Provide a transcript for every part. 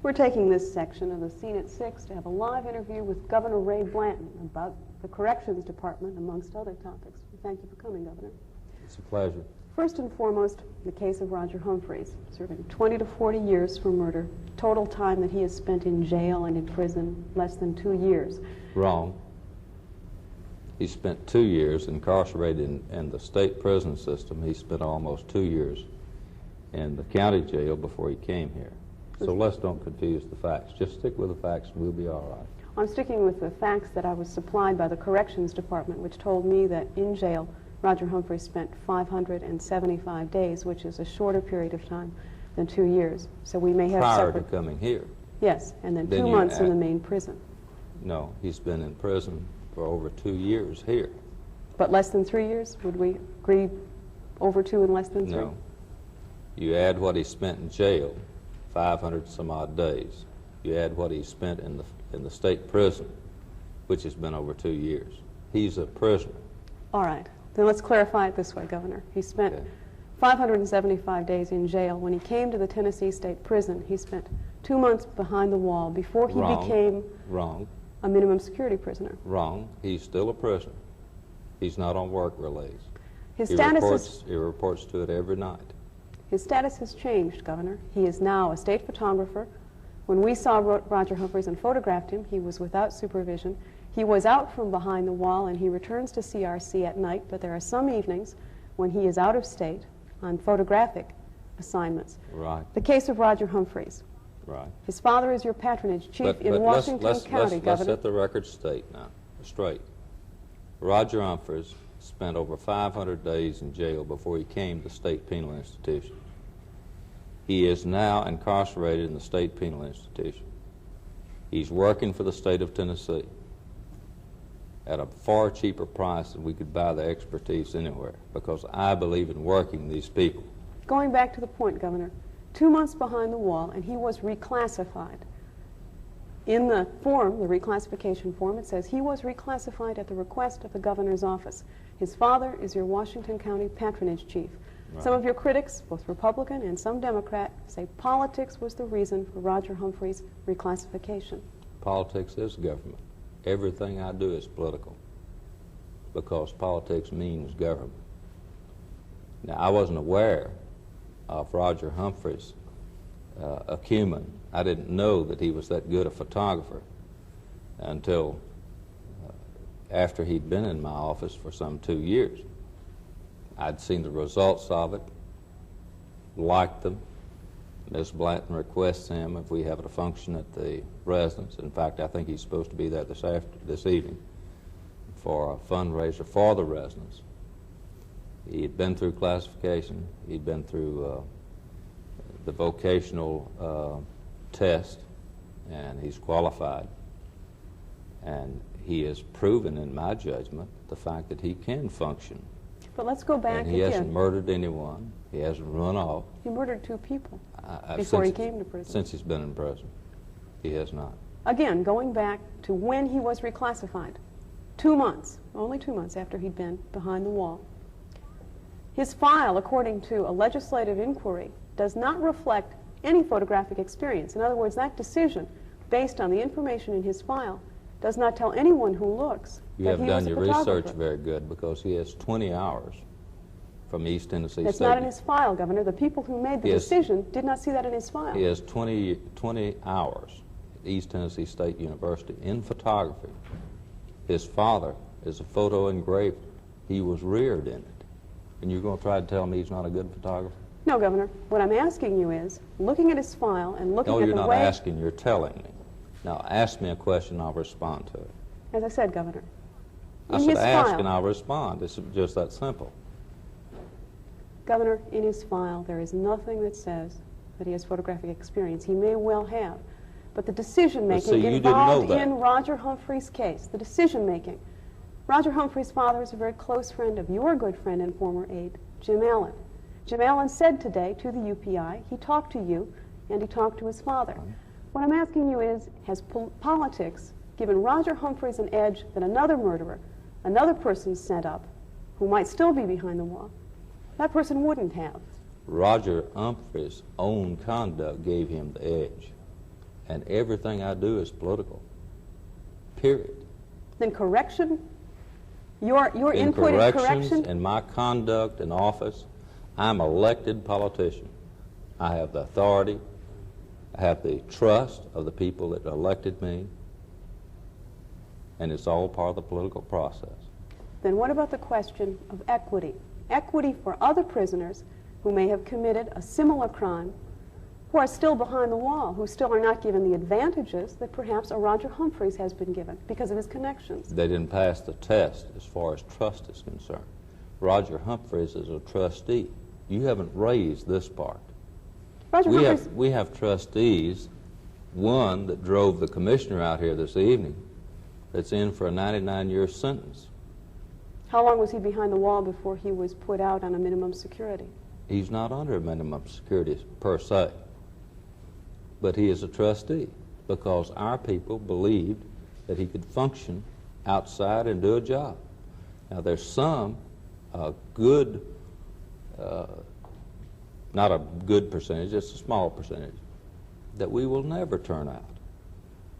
We're taking this section of the Scene at 6 to have a live interview with Governor Ray Blanton about the Corrections Department, amongst other topics. Thank you for coming, Governor. It's a pleasure. First and foremost, the case of Roger Humphreys, serving 20 to 40 years for murder. Total time that he has spent in jail and in prison, less than 2 years. Wrong. He spent 2 years incarcerated in the state prison system. He spent almost 2 years in the county jail before he came here. So let's don't confuse the facts. Just stick with the facts and we'll be all right. I'm sticking with the facts that I was supplied by the Corrections Department, which told me that in jail, Roger Humphreys spent 575 days, which is a shorter period of time than 2 years. So we may have prior to coming here. Yes, and then 2 months in the main prison. No, he's been in prison for over 2 years here. But less than 3 years? Would we agree over 2 and less than 3? No. You add what he spent in jail, 500 some odd days. You add what he spent in the state prison, which has been over 2 years. He's a prisoner. All right. Then let's clarify it this way, Governor. He spent 575 days in jail. When he came to the Tennessee State Prison, he spent 2 months behind the wall before he became a minimum security prisoner. Wrong. He's still a prisoner. He's not on work release. His status he reports to it every night. His status has changed, Governor. He is now a state photographer. When we saw Roger Humphreys and photographed him, he was without supervision. He was out from behind the wall, and he returns to CRC at night, but there are some evenings when he is out of state on photographic assignments. Right. The case of Roger Humphreys. Right. His father is your patronage chief in Washington County, Governor. Let's set the record straight. Roger Humphreys spent over 500 days in jail before he came to the state penal institution. He is now incarcerated in the state penal institution. He's working for the state of Tennessee at a far cheaper price than we could buy the expertise anywhere, because I believe in working these people. Going back to the point, Governor, 2 months behind the wall, and he was reclassified. In the form, the reclassification form, it says he was reclassified at the request of the governor's office. His father is your Washington County patronage chief. Right. Some of your critics, both Republican and some Democrat, say politics was the reason for Roger Humphreys' reclassification. Politics is government. Everything I do is political, because politics means government. Now, I wasn't aware of Roger Humphreys' acumen. I didn't know that he was that good a photographer until after he'd been in my office for some 2 years. I'd seen the results of it, liked them. Ms. Blanton requests him if we have a function at the residence. In fact, I think he's supposed to be there this evening for a fundraiser for the residence. He had been through classification. He'd been through the vocational test, and he's qualified. And he has proven, in my judgment, the fact that he can function. But let's go back again. He hasn't murdered anyone. He hasn't run off. He murdered 2 people before he came to prison. Since he's been in prison, he has not. Again, going back to when he was reclassified, 2 months, only 2 months after he'd been behind the wall. His file, according to a legislative inquiry, does not reflect any photographic experience. In other words, that decision, based on the information in his file, does not tell anyone who looks you have done your research very good, because he has 20 hours from East Tennessee State. It's not in his file, Governor. The people who made the decision did not see that in his file. He has 20 hours at East Tennessee State University in photography. His father is a photo engraver. He was reared in it. And you're going to try to tell me he's not a good photographer? No, Governor. What I'm asking you is, looking at his file and looking at the way... No, you're not asking. You're telling me. Now, ask me a question, I'll respond to it. As I said, Governor, I said ask and I'll respond. It's just that simple. Governor, in his file, there is nothing that says that he has photographic experience. He may well have. But the decision-making involved in Roger Humphreys' case, the decision-making. Roger Humphreys' father is a very close friend of your good friend and former aide, Jim Allen. Jim Allen said today to the UPI, he talked to you and he talked to his father. What I'm asking you is, has politics given Roger Humphreys an edge that another murderer, another person sent up, who might still be behind the wall, that person wouldn't have? Roger Humphreys' own conduct gave him the edge. and everything I do is political. Period. Then correction? Your input in correction? In my conduct in office, I'm an elected politician. I have the authority, I have the trust of the people that elected me, and it's all part of the political process. Then what about the question of equity? Equity for other prisoners who may have committed a similar crime, who are still behind the wall, who still are not given the advantages that perhaps a Roger Humphreys has been given because of his connections. They didn't pass the test as far as trust is concerned. Roger Humphreys is a trustee. You haven't raised this part. We have trustees, one that drove the commissioner out here this evening, that's in for a 99-year sentence. How long was he behind the wall before he was put out on a minimum security? He's not under a minimum security per se, but he is a trustee because our people believed that he could function outside and do a job. Now there's some good, not a good percentage, just a small percentage, that we will never turn out.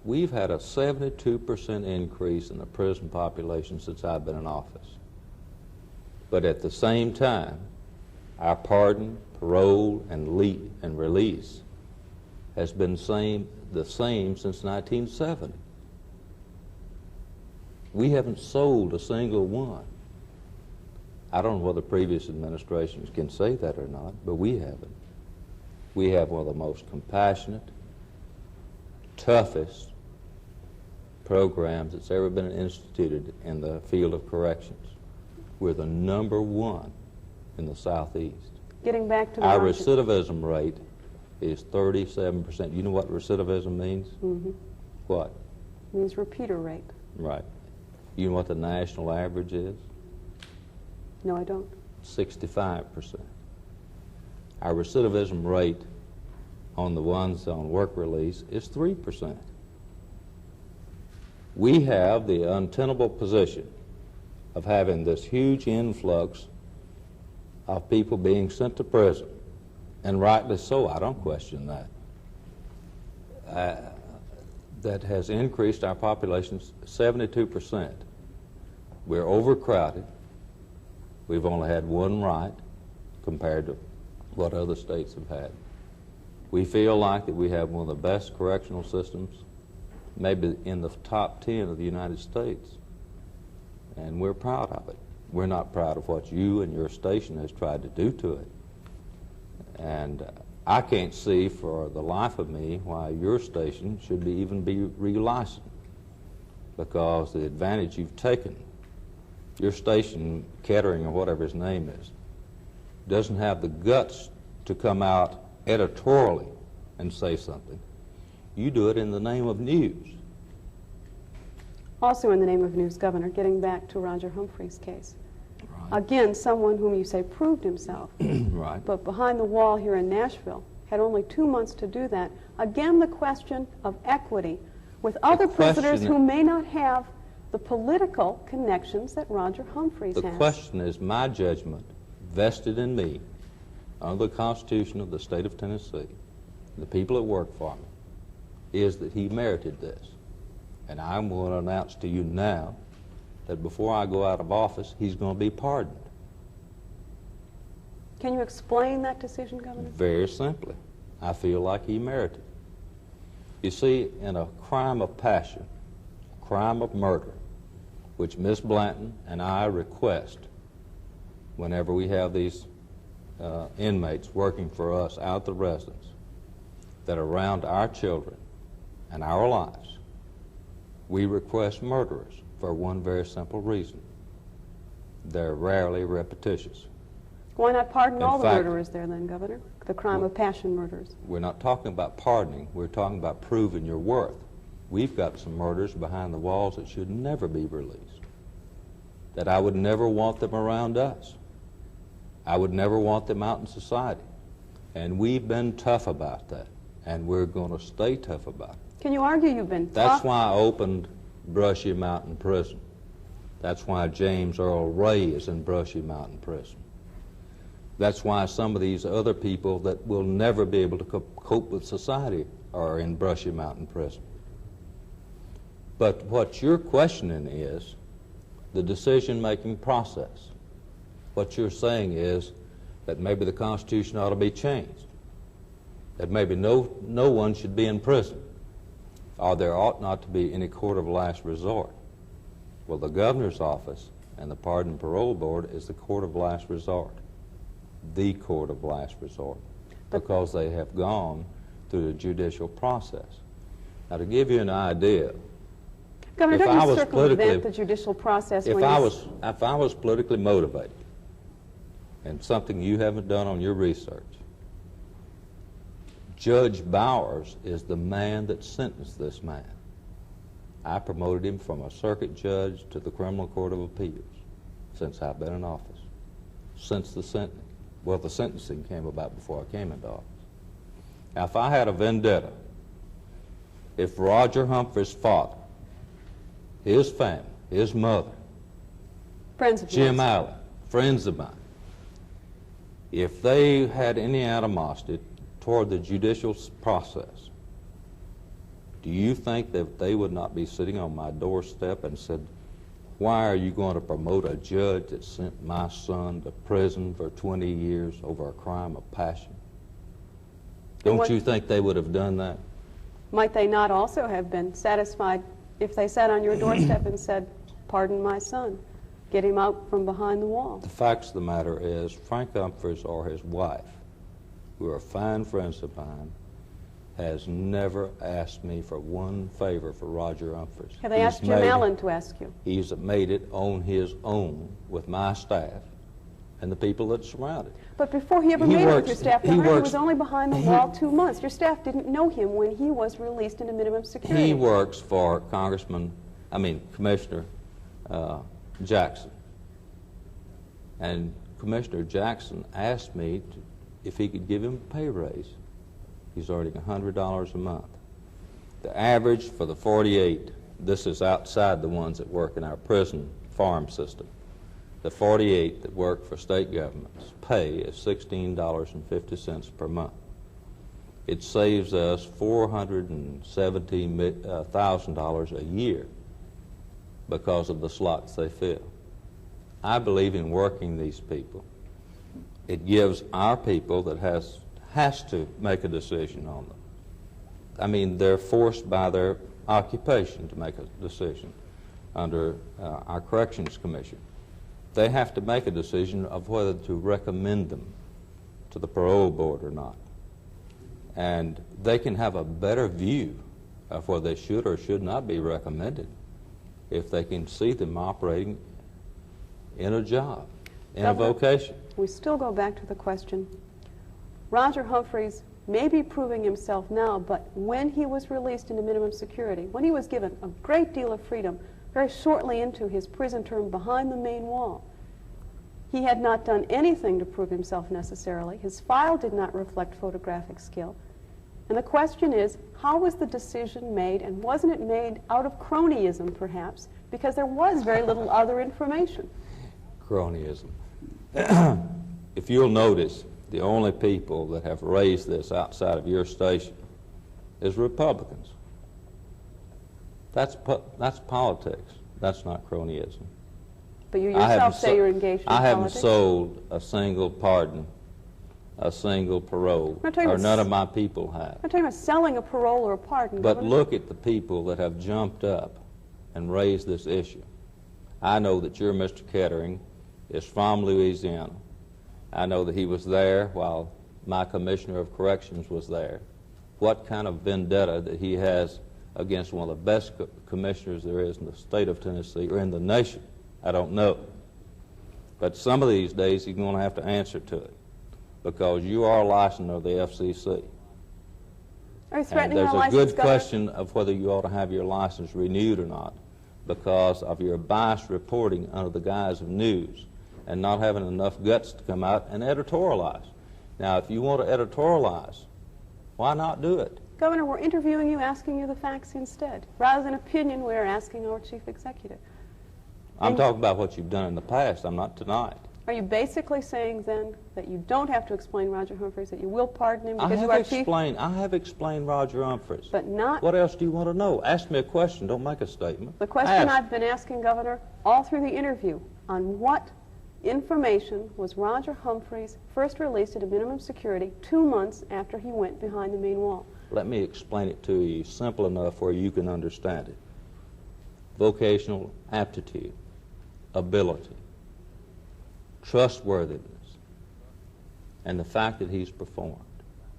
We've had a 72% increase in the prison population since I've been in office. But at the same time, our pardon, parole, and release has been the same since 1970. We haven't sold a single one. I don't know whether previous administrations can say that or not, but we haven't. We have one of the most compassionate, toughest programs that's ever been instituted in the field of corrections. We're the number 1 in the Southeast. Getting back to our recidivism rate is 37%. You know what recidivism means? Mm-hmm. What? It means repeater rate. Right. You know what the national average is? No, I don't. 65%. Our recidivism rate on the ones on work release is 3%. We have the untenable position of having this huge influx of people being sent to prison, and rightly so, I don't question that. That has increased our population 72%. We're overcrowded. We've only had one right compared to what other states have had. We feel like that we have one of the best correctional systems, maybe in the top 10 of the United States, and we're proud of it. We're not proud of what you and your station has tried to do to it. And I can't see for the life of me why your station should even be relicensed, because the advantage you've taken, your station, Kettering or whatever his name is, doesn't have the guts to come out editorially and say something. You do it in the name of news. Also in the name of news, Governor, getting back to Roger Humphreys' case. Right. Again, someone whom you say proved himself, right, but behind the wall here in Nashville, had only 2 months to do that. Again, the question of equity with other prisoners who may not have the political connections that Roger Humphreys has. The question is my judgment vested in me under the Constitution of the state of Tennessee, the people that work for me, is that he merited this. And I'm going to announce to you now that before I go out of office, he's going to be pardoned. Can you explain that decision, Governor? Very simply. I feel like he merited. You see, in a crime of passion, a crime of murder, which Miss Blanton and I request whenever we have these inmates working for us out at the residence that are around our children and our lives, we request murderers for one very simple reason. They're rarely repetitious. Why not pardon all the murderers there then, Governor? The crime of passion murders. We're not talking about pardoning. We're talking about proving your worth. We've got some murders behind the walls that should never be released, that I would never want them around us. I would never want them out in society. And we've been tough about that, and we're going to stay tough about it. Can you argue you've been tough? That's why I opened Brushy Mountain Prison. That's why James Earl Ray is in Brushy Mountain Prison. That's why some of these other people that will never be able to cope with society or in Brushy Mountain Prison. But what you're questioning is the decision-making process. What you're saying is that maybe the Constitution ought to be changed, that maybe no one should be in prison, or there ought not to be any court of last resort. Well, the governor's office and the Pardon and Parole Board is the court of last resort, the court of last resort, because they have gone through the judicial process. Now, to give you an idea, Governor, don't you circumvent the judicial process? If I was politically motivated, and something you haven't done on your research, Judge Bowers is the man that sentenced this man. I promoted him from a circuit judge to the Criminal Court of Appeals since I've been in office, since the sentencing. Well, the sentencing came about before I came into office. Now, if I had a vendetta, if Roger Humphrey's father, his family, his mother, friends of Jim Allen, friends of mine, if they had any animosity toward the judicial process, do you think that they would not be sitting on my doorstep and said, why are you going to promote a judge that sent my son to prison for 20 years over a crime of passion? Don't you think they would have done that? Might they not also have been satisfied if they sat on your doorstep and said, pardon my son, get him out from behind the wall? The facts of the matter is Frank Humphreys or his wife, who are fine friends of mine, has never asked me for one favor for Roger Humphreys. Have they asked Jim Allen to ask you? He's made it on his own with my staff and the people that surround it. But before he ever made it with your staff, he was only behind the wall 2 months. Your staff didn't know him when he was released into minimum security. He works for Commissioner Jackson. And Commissioner Jackson asked me if he could give him a pay raise. He's earning $100 a month. The average for the 48, this is outside the ones that work in our prison farm system, the 48 that work for state governments pay is $16.50 per month. It saves us $470,000 a year because of the slots they fill. I believe in working these people. It gives our people that has to make a decision on them. I mean, they're forced by their occupation to make a decision under our Corrections Commission. They have to make a decision of whether to recommend them to the parole board or not. And they can have a better view of whether they should or should not be recommended if they can see them operating in a job, in a vocation. We still go back to the question, Roger Humphreys may be proving himself now, but when he was released into minimum security, when he was given a great deal of freedom very shortly into his prison term behind the main wall, he had not done anything to prove himself necessarily. His file did not reflect photographic skill. And the question is, how was the decision made, and wasn't it made out of cronyism, perhaps, because there was very little other information? Cronyism. If you'll notice, the only people that have raised this outside of your station is Republicans. That's politics. That's not cronyism. But you yourself say you're engaged in politics? I haven't sold a single pardon, a single parole, or none of my people have. I'm not talking about selling a parole or a pardon. But look at the people that have jumped up and raised this issue. I know that your Mr. Kettering is from Louisiana. I know that he was there while my Commissioner of Corrections was there. What kind of vendetta that he has against one of the best commissioners there is in the state of Tennessee or in the nation, I don't know. But some of these days he's going to have to answer to it because you are a licensed of the FCC. Are you threatening and our license, there's a good question of whether you ought to have your license renewed or not because of your biased reporting under the guise of news and not having enough guts to come out and editorialize. Now, if you want to editorialize, why not do it? Governor, we're interviewing you, asking you the facts instead. Rather than opinion, we're asking our chief executive. I'm talking about what you've done in the past. I'm not tonight. Are you basically saying then that you don't have to explain Roger Humphreys, that you will pardon him I because you are chief? I have explained Roger Humphreys. But not... What else do you want to know? Ask me a question. Don't make a statement. The question Ask. I've been asking, Governor, all through the interview, on what information was Roger Humphreys first released at a minimum security 2 months after he went behind the main wall? Let me explain it to you simple enough where you can understand it. Vocational aptitude, ability, trustworthiness, and the fact that he's performed.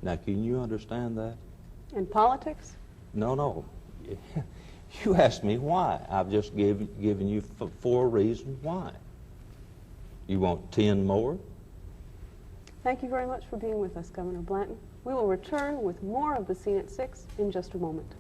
Now, can you understand that? And politics? No. You asked me why. I've just given you 4 reasons why. You want 10 more? Thank you very much for being with us, Governor Blanton. We will return with more of The Scene at 6 in just a moment.